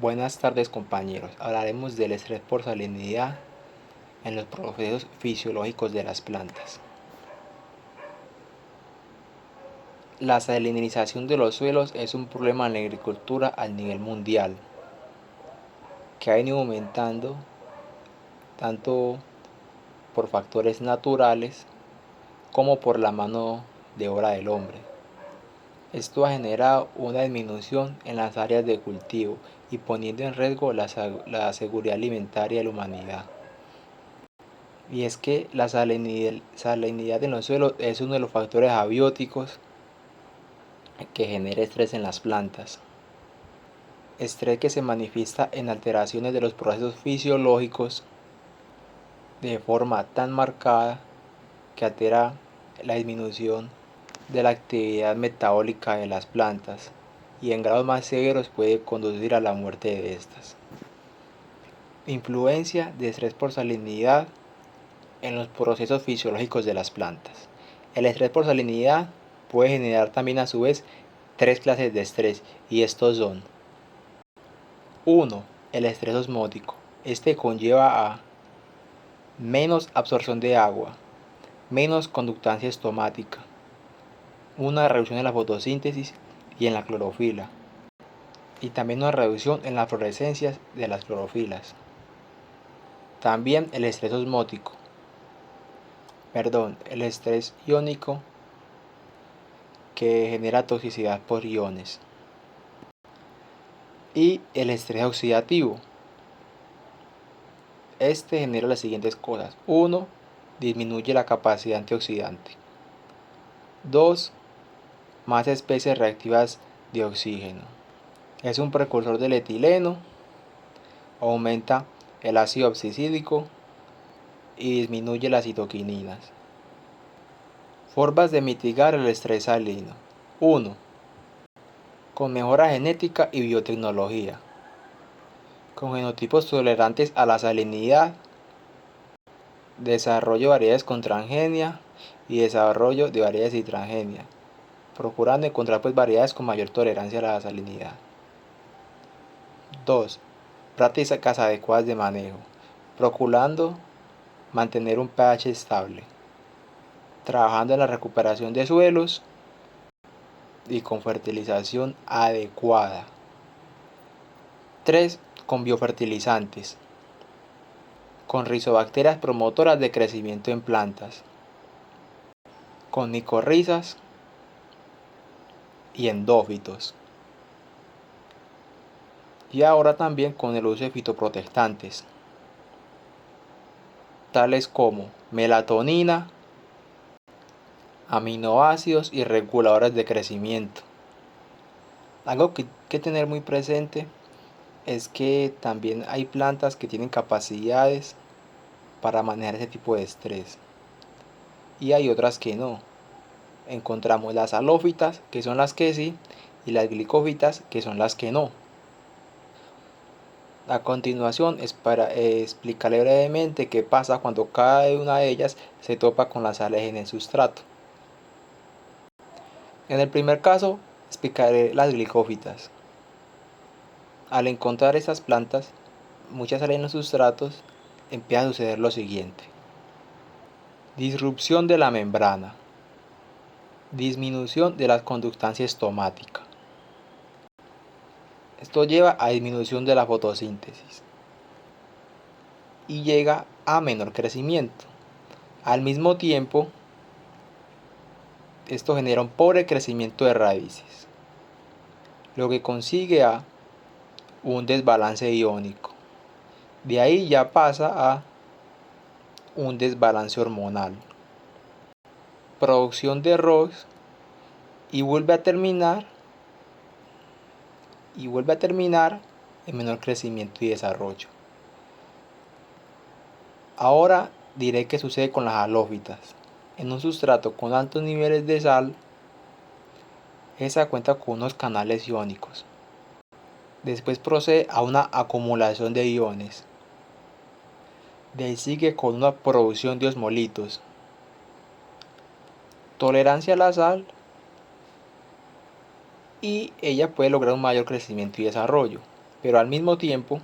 Buenas tardes compañeros, hablaremos del estrés por salinidad en los procesos fisiológicos de las plantas. La salinización de los suelos es un problema en la agricultura a nivel mundial, que ha venido aumentando tanto por factores naturales como por la mano de obra del hombre. Esto ha generado una disminución en las áreas de cultivo y poniendo en riesgo la seguridad alimentaria de la humanidad. Y es que la salinidad en los suelos es uno de los factores abióticos que genera estrés en las plantas. Estrés que se manifiesta en alteraciones de los procesos fisiológicos de forma tan marcada que altera la disminución de la actividad metabólica de las plantas y en grados más severos puede conducir a la muerte de estas. Influencia de estrés por salinidad en los procesos fisiológicos de las plantas. El estrés por salinidad puede generar también a su vez tres clases de estrés y estos son: 1. El estrés osmótico. Este conlleva a menos absorción de agua, menos conductancia estomática, una reducción en la fotosíntesis y en la clorofila, y también una reducción en las fluorescencias de las clorofilas. También el estrés el estrés iónico, que genera toxicidad por iones. Y el estrés oxidativo. Este genera las siguientes cosas. 1. Disminuye la capacidad antioxidante. 2. Más especies reactivas de oxígeno. Es un precursor del etileno. Aumenta el ácido abscísico y disminuye las citoquininas. Formas de mitigar el estrés salino. 1. Con mejora genética y biotecnología. Con genotipos tolerantes a la salinidad, desarrollo de variedades con transgenia y desarrollo de variedades sin transgenia, procurando encontrar variedades con mayor tolerancia a la salinidad. 2. Prácticas adecuadas de manejo, procurando mantener un pH estable, trabajando en la recuperación de suelos y con fertilización adecuada. 3. Con biofertilizantes, con rizobacterias promotoras de crecimiento en plantas, con micorrizas y endófitos. Y ahora también con el uso de fitoprotestantes, tales como melatonina, aminoácidos y reguladores de crecimiento. Algo que hay que tener muy presente es que también hay plantas que tienen capacidades para manejar ese tipo de estrés y hay otras que no. Encontramos las halófitas, que son las que sí, y las glicófitas, que son las que no. A continuación es para explicarle brevemente qué pasa cuando cada una de ellas se topa con las sales en el sustrato. En el primer caso explicaré las glicófitas. Al encontrar estas plantas, muchas sales en los sustratos, empieza a suceder lo siguiente: disrupción de la membrana, disminución de la conductancia estomática. Esto lleva a disminución de la fotosíntesis y llega a menor crecimiento. Al mismo tiempo, esto genera un pobre crecimiento de raíces, lo que consigue a un desbalance iónico. De ahí ya pasa a un desbalance hormonal, producción de ROS y vuelve a terminar en menor crecimiento y desarrollo. Ahora diré qué sucede con las halófitas. En un sustrato con altos niveles de sal, esa cuenta con unos canales iónicos. Después procede a una acumulación de iones. De ahí sigue con una producción de osmolitos, tolerancia a la sal, y ella puede lograr un mayor crecimiento y desarrollo. pero al mismo tiempo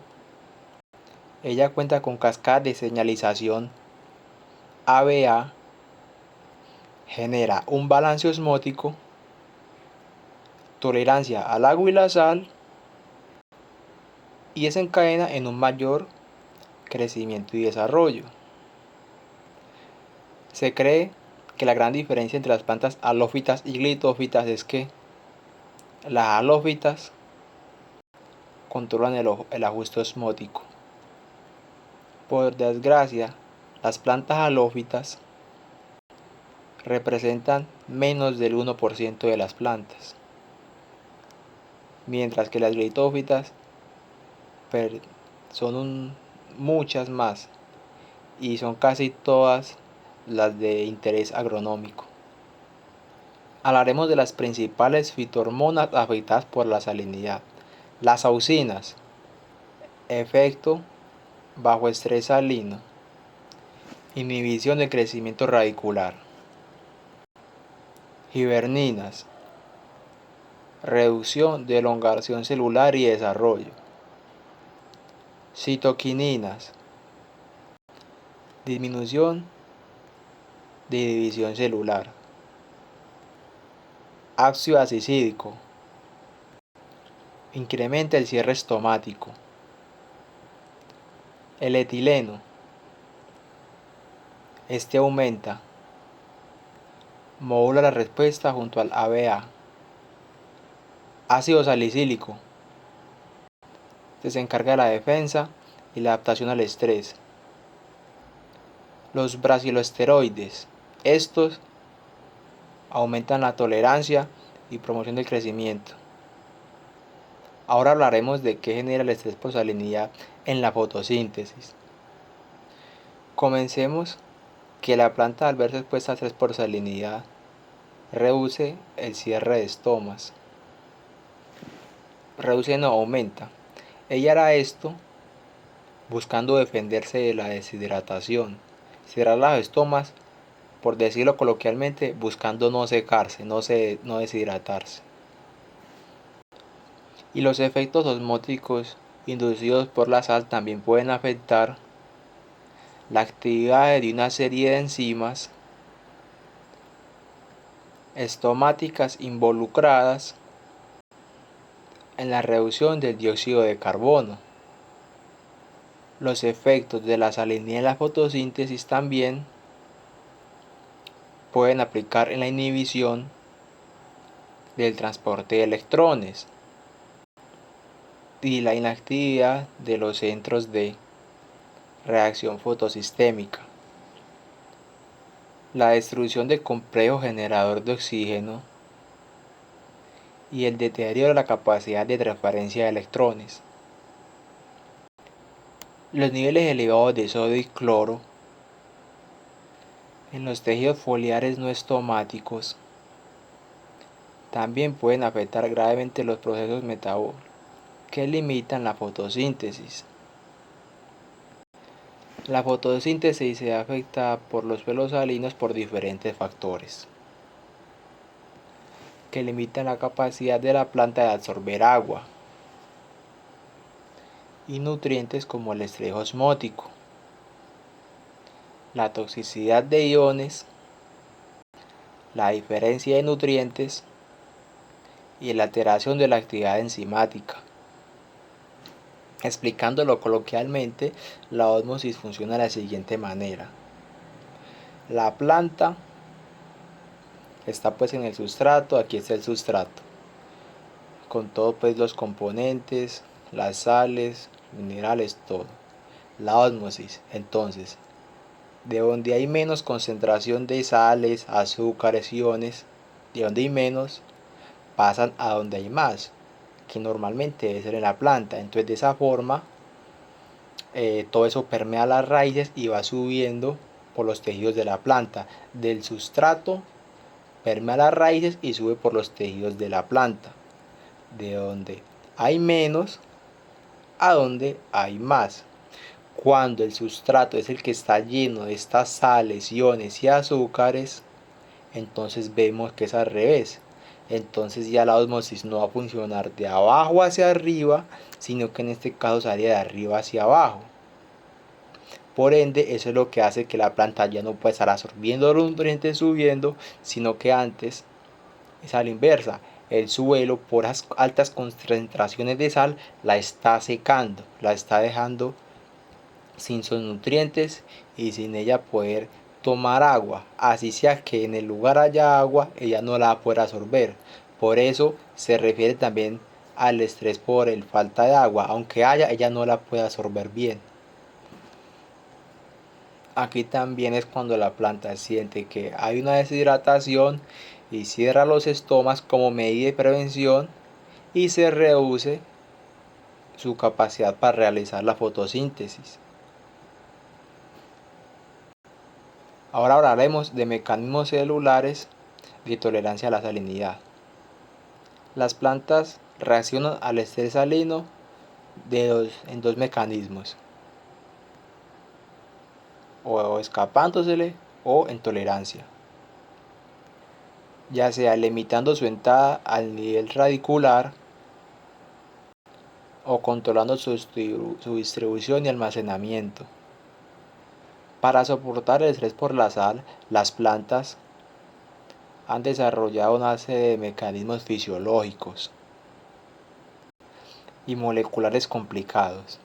ella cuenta con cascadas de señalización ABA, genera un balance osmótico, tolerancia al agua y la sal, y desencadena en un mayor crecimiento y desarrollo. Se cree que la gran diferencia entre las plantas halófitas y glitófitas es que las halófitas controlan el ajuste osmótico. Por desgracia, las plantas halófitas representan menos del 1% de las plantas, mientras que las glitófitas son muchas más y son casi todas las de interés agronómico. Hablaremos de las principales fitohormonas afectadas por la salinidad. Las auxinas, efecto bajo estrés salino, inhibición del crecimiento radicular. Hiberninas, reducción de elongación celular y desarrollo. Citoquininas, disminución de división celular. Ácido acicídico, incrementa el cierre estomático. El etileno, este aumenta, modula la respuesta junto al ABA. Ácido salicílico, se encarga de la defensa y la adaptación al estrés. Los brasiloesteroides, estos aumentan la tolerancia y promoción del crecimiento. Ahora hablaremos de qué genera el estrés por salinidad en la fotosíntesis. Comencemos que la planta, al verse expuesta a estrés por salinidad, reduce el cierre de estomas. Reduce, no aumenta. Ella hará esto buscando defenderse de la deshidratación. Cerrar las estomas, por decirlo coloquialmente, buscando no secarse, no deshidratarse. Y los efectos osmóticos inducidos por la sal también pueden afectar la actividad de una serie de enzimas estomáticas involucradas en la reducción del dióxido de carbono. Los efectos de la salinidad en la fotosíntesis también pueden aplicar en la inhibición del transporte de electrones y la inactividad de los centros de reacción fotosistémica. La destrucción del complejo generador de oxígeno y el deterioro de la capacidad de transferencia de electrones. Los niveles elevados de sodio y cloro en los tejidos foliares no estomáticos también pueden afectar gravemente los procesos metabólicos que limitan la fotosíntesis. La fotosíntesis se afecta por los suelos salinos por diferentes factores que limitan la capacidad de la planta de absorber agua y nutrientes como el estrés osmótico, la toxicidad de iones, la diferencia de nutrientes y la alteración de la actividad enzimática. Explicándolo coloquialmente, la ósmosis funciona de la siguiente manera. La planta está pues en el sustrato, aquí está el sustrato, con todos pues los componentes, las sales, minerales, todo. La ósmosis, entonces, de donde hay menos concentración de sales, azúcares, iones, de donde hay menos, pasan a donde hay más, que normalmente debe ser en la planta. Entonces de esa forma todo eso permea las raíces y va subiendo por los tejidos de la planta. Del sustrato permea las raíces y sube por los tejidos de la planta. De donde hay menos a donde hay más. Cuando el sustrato es el que está lleno de estas sales, iones y azúcares, entonces vemos que es al revés. entonces ya la ósmosis no va a funcionar de abajo hacia arriba, sino que en este caso sería de arriba hacia abajo. Por ende, eso es lo que hace que la planta ya no pueda estar absorbiendo los nutrientes subiendo, sino que antes es a la inversa. El suelo, por las altas concentraciones de sal, la está secando, la está dejando sin sus nutrientes y sin ella poder tomar agua. Así sea que en el lugar haya agua, ella no la va a poder absorber. Por eso se refiere también al estrés por el falta de agua. Aunque haya, ella no la puede absorber bien. Aquí también es cuando la planta siente que hay una deshidratación y cierra los estomas como medida de prevención y se reduce su capacidad para realizar la fotosíntesis. Ahora hablaremos de mecanismos celulares de tolerancia a la salinidad. Las plantas reaccionan al estrés salino en dos mecanismos, o escapándosele o en tolerancia, ya sea limitando su entrada al nivel radicular o controlando su distribución y almacenamiento. Para soportar el estrés por la sal, las plantas han desarrollado una serie de mecanismos fisiológicos y moleculares complicados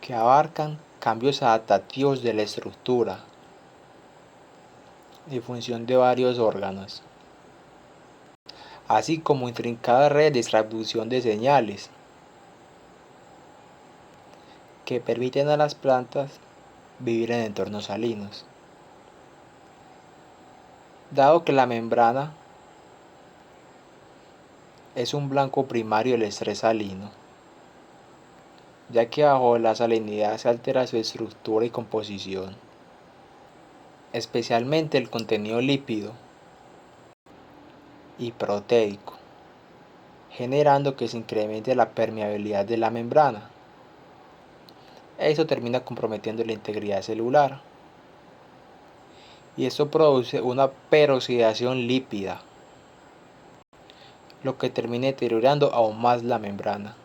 que abarcan cambios adaptativos de la estructura y función de varios órganos, así como intrincadas redes de transducción de señales que permiten a las plantas vivir en entornos salinos. Dado que la membrana es un blanco primario del estrés salino, ya que bajo la salinidad se altera su estructura y composición, especialmente el contenido lípido y proteico, generando que se incremente la permeabilidad de la membrana. Eso termina comprometiendo la integridad celular y esto produce una peroxidación lípida, lo que termina deteriorando aún más la membrana.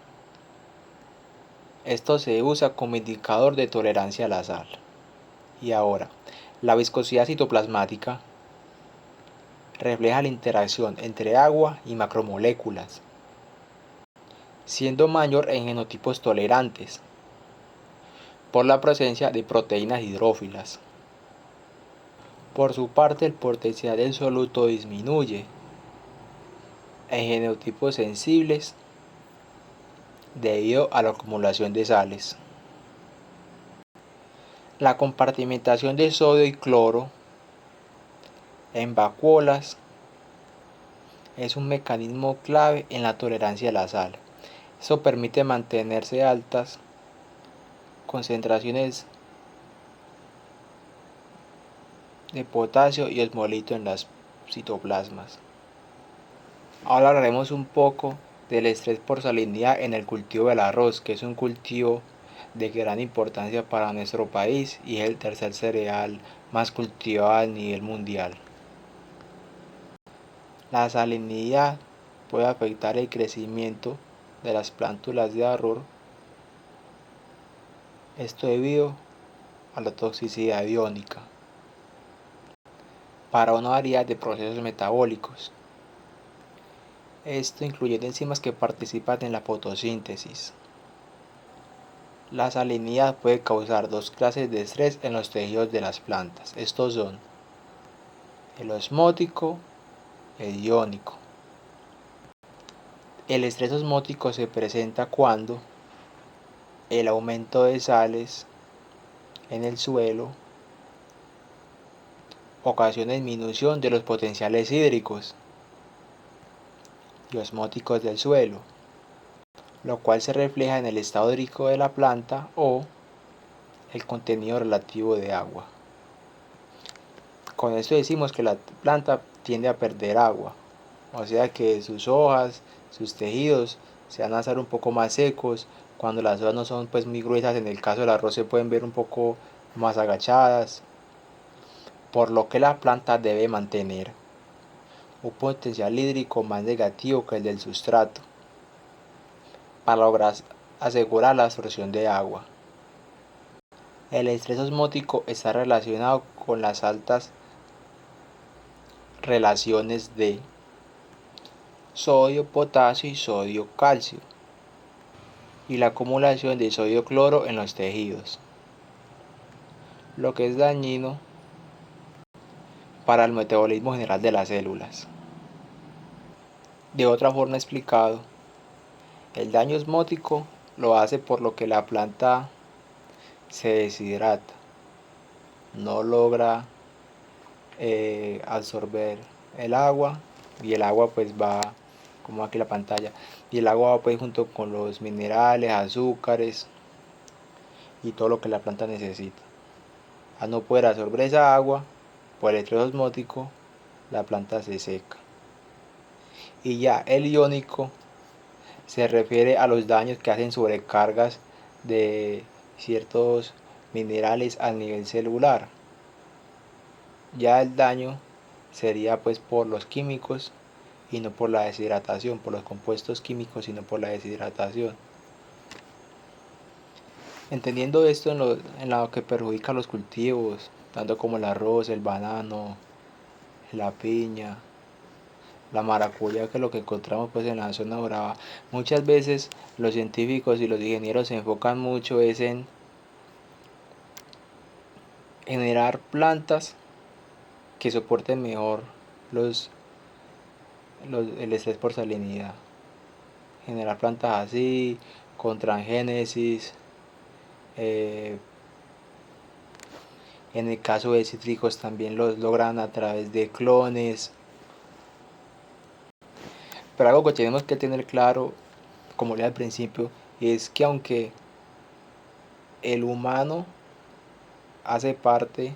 Esto se usa como indicador de tolerancia a la sal. Y ahora, la viscosidad citoplasmática refleja la interacción entre agua y macromoléculas, siendo mayor en genotipos tolerantes, por la presencia de proteínas hidrófilas. Por su parte, el potencial del soluto disminuye en genotipos sensibles debido a la acumulación de sales. La compartimentación de sodio y cloro en vacuolas es un mecanismo clave en la tolerancia a la sal. Eso permite mantenerse altas concentraciones de potasio y osmolito en las citoplasmas. Ahora hablaremos un poco del estrés por salinidad en el cultivo del arroz, que es un cultivo de gran importancia para nuestro país y es el tercer cereal más cultivado a nivel mundial. La salinidad puede afectar el crecimiento de las plántulas de arroz, esto debido a la toxicidad iónica para una variedad de procesos metabólicos. Esto incluye enzimas que participan en la fotosíntesis. La salinidad puede causar dos clases de estrés en los tejidos de las plantas. Estos son el osmótico y el iónico. El estrés osmótico se presenta cuando el aumento de sales en el suelo ocasiona disminución de los potenciales hídricos y osmóticos del suelo, lo cual se refleja en el estado hídrico de la planta o el contenido relativo de agua. Con esto decimos que la planta tiende a perder agua, o sea que sus hojas, sus tejidos se van a hacer un poco más secos. Cuando las hojas no son pues muy gruesas, en el caso del arroz se pueden ver un poco más agachadas, por lo que la planta debe mantener un potencial hídrico más negativo que el del sustrato, para lograr asegurar la absorción de agua. El estrés osmótico está relacionado con las altas relaciones de sodio, potasio y sodio, calcio, y la acumulación de sodio cloro en los tejidos, lo que es dañino para el metabolismo general de las células. De otra forma explicado, el daño osmótico lo hace por lo que la planta se deshidrata, no logra absorber el agua, y el agua pues va, como aquí la pantalla, y el agua va pues junto con los minerales, azúcares y todo lo que la planta necesita. Al no poder absorber esa agua por el estrés osmótico, la planta se seca. Y ya el iónico se refiere a los daños que hacen sobrecargas de ciertos minerales a nivel celular. Ya el daño sería pues por los químicos y no por la deshidratación, por los compuestos químicos y no por la deshidratación. Entendiendo esto en lo que perjudica a los cultivos, tanto como el arroz, el banano, la piña, la maracuyá, que es lo que encontramos pues en la zona brava, muchas veces los científicos y los ingenieros se enfocan mucho en generar plantas que soporten mejor el estrés por salinidad. Generar plantas así, con transgénesis, en el caso de cítricos también los logran a través de clones. Pero algo que tenemos que tener claro, como le al principio, es que aunque el humano hace parte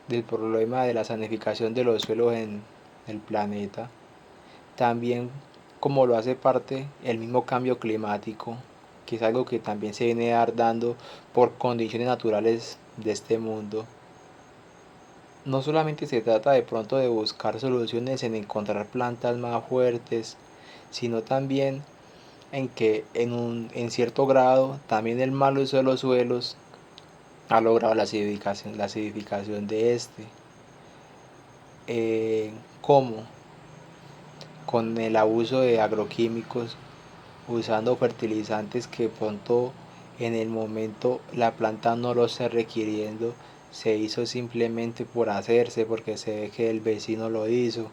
del problema de la sanificación de los suelos en el planeta, también como lo hace parte el mismo cambio climático, que es algo que también se viene dando por condiciones naturales de este mundo. No solamente se trata de pronto de buscar soluciones en encontrar plantas más fuertes, sino también en que en cierto grado también el mal uso de los suelos ha logrado la acidificación de este. ¿Cómo? Con el abuso de agroquímicos, usando fertilizantes que pronto en el momento la planta no lo está requiriendo, se hizo simplemente por hacerse, porque se ve que el vecino lo hizo,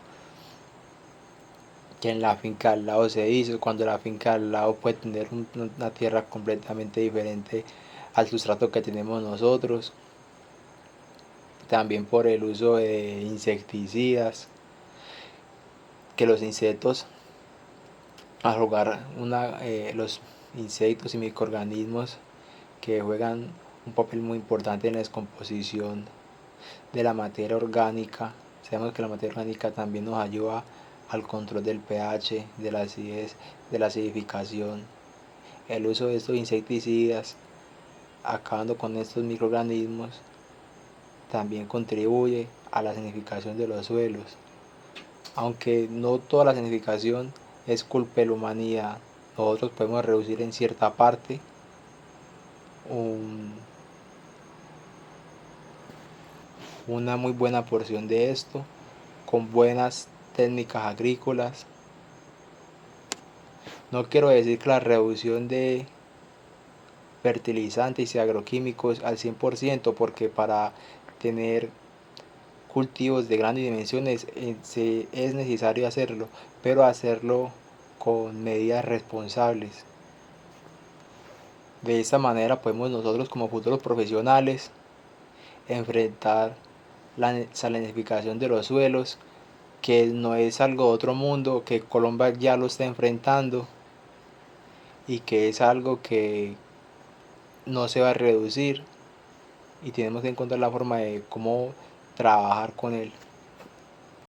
que en la finca al lado se hizo, cuando la finca al lado puede tener una tierra completamente diferente al sustrato que tenemos nosotros. También por el uso de insecticidas, que los insectos, al jugar los insectos y microorganismos que juegan un papel muy importante en la descomposición de la materia orgánica. Sabemos que la materia orgánica también nos ayuda al control del pH, de la acidez, de la acidificación. El uso de estos insecticidas, acabando con estos microorganismos, también contribuye a la acidificación de los suelos. Aunque no toda la acidificación es culpa de la humanidad, nosotros podemos reducir en cierta parte una muy buena porción de esto con buenas técnicas agrícolas. No quiero decir que la reducción de fertilizantes y agroquímicos al 100%, porque para tener cultivos de grandes dimensiones es necesario hacerlo, pero hacerlo con medidas responsables. De esta manera podemos nosotros como futuros profesionales enfrentar la salinificación de los suelos, que no es algo de otro mundo, que Colombia ya lo está enfrentando y que es algo que no se va a reducir, y tenemos que encontrar la forma de cómo trabajar con él.